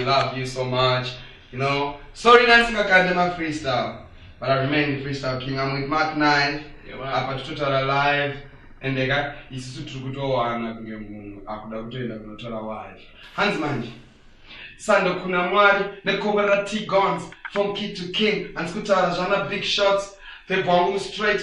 we love you so much. You know, sorry Nancy Academy freestyle, but I remain the freestyle king. I'm with Mark 9. Apa tutotora live and they got isusu tukutowana kunge munhu akuda kutoenda kunotora wife. Hands manje. Sando kuna mwari nekobera T-Guns from kid to king and skutara jana big shots. They bong straight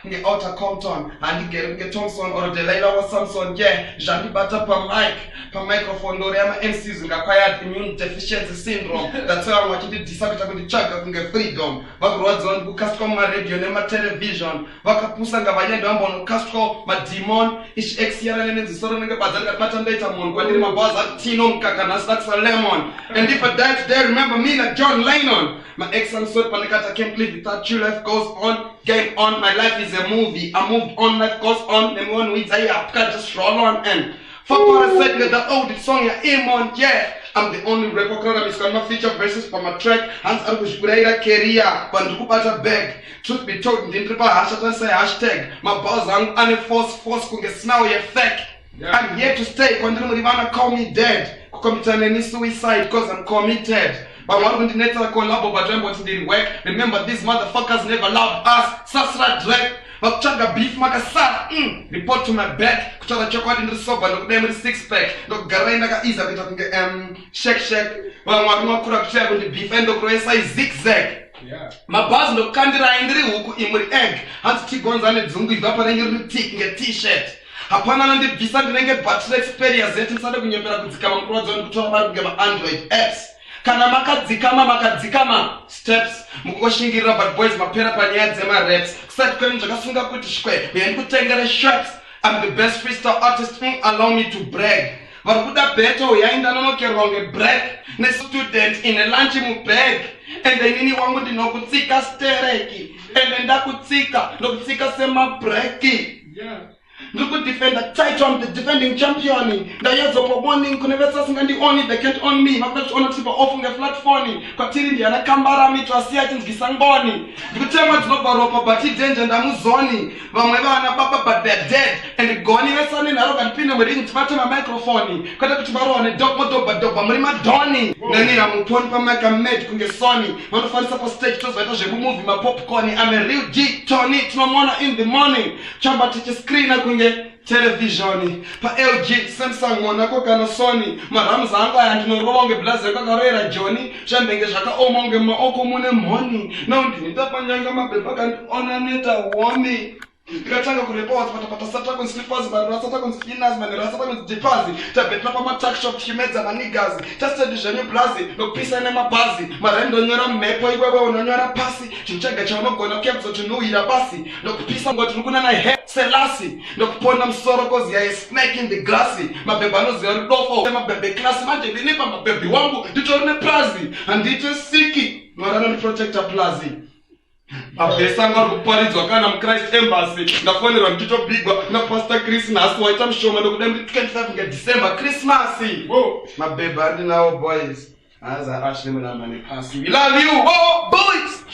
nge outer Compton and get Thompson or Delilah or Samson. Yeah, Jandi Bata per mic, per microphone. Loriama MCs with acquired immune deficiency syndrome. That's why I'm watching the disability with the chuck of the freedom. Backwards on who cast on my radio, nema television. Wakapusa ngavayendo ambono castro ma demon ish ex yara lenzi soro nge bazanga pattern data mon kwa nini mabaza tino mkaka na stacks a lemon. And if I die today, remember me like John Lennon. My ex and so panikata can't live without you. Life goes on, game on. My life is a movie. I moved on, life goes on. Them one with I can't just roll on and fuck what I said with that old song you aim on. Yeah, I'm the only record that is got my feature verses for my track. Hans Argushburera career, but Rupata beg. Truth be told, didn't triple hashtag say hashtag. My boss and force could get smell your fake. I'm here to stay. When they call me dead, commit any suicide cause I'm committed. But what when the net collabo but what didn't work? Remember these motherfuckers never loved us. Sasra Drake. But chaga beef makasat. Report to my back. Kuchara chocolate in the soap and look them with 6-pack. Look Garena ga is a bit of shake. Well what could have shared with the beef and the croissant zigzag. Yeah. My boss no candira indri huku imuri egg. Hans T-Guns and zungu evaporating your tick in a t-shirt. Hapana nandi bisa ndinenge battery experience zetu nsade kunyepera kudzikama mkrozo ndikutoka mari kugema Android apps. Kana makadzikama steps mukoshingirira bad boys mapera panyaya dzema raps kusati kwenu zvakasunga kuti shwe uye ndikutengera shots. I'm the best freestyle artist, allow me to brag. Vari kuda beto yainda nonokerwa nge brag ne student in a lunch mu bag and then nini wangu ndinokutsika stereki and ndakutsika ndokutsika sema breki. Yeah. Look at defender, tight on the defending champion. The years of warning, Kunevesa Singandi only, they can't own me. Makach on a tip off on the flat phony. Katiri the Anakambara me to a Seattle Gisangoni. You tell much no baropa, but he danger and Amuzoni. Vameva and Papa, but they're dead. And the Goni Vesson in Arogan Pino with in Fatima microphone. Katakutaro and a dog moto, but Dopamrima Donny. Nani Amupon Pamaka med Kungesoni. One of us supposed stage toes, but I should move my popcorn. I'm a real G Tony, Tnomona in the morning. Chamba teacher screen. Television pa LG Samsung Monaco kana Sony maramza anga yandinoronge blaze kakarera Johnny shambenge zvaka omonge maoko mune money now ndinita panyanga mabeba kanti onaneta womi ndikatanga kurepa patapata sata kon slippers barasa sata kon skinners manera sata kon deposit tabetla pa tuck shop chimedza manigas tested zvenye blaze nokupisa nemabazi marendo nyora mepo iwewe unonyora pasi chinchaga chaunogona kebzo chinuhira basi nokupisa ngoti nukuna na head selasi nokupona msoro cause ya snake in the glassy mabeba noziya rudofo mabebe class manje ndinipa mabebi wangu nditorine plazi andite siki marano ni protector plazi. Abesanga kuparidzwa kana muChrist Embassy ndafonerwa ndito bigwa na Pastor Chris naso waita mshoma ndokudembi 25 ngeDecember Christmas. Whoa, my baby and now boys. As I actually me na mani pass. We love you, oh boys.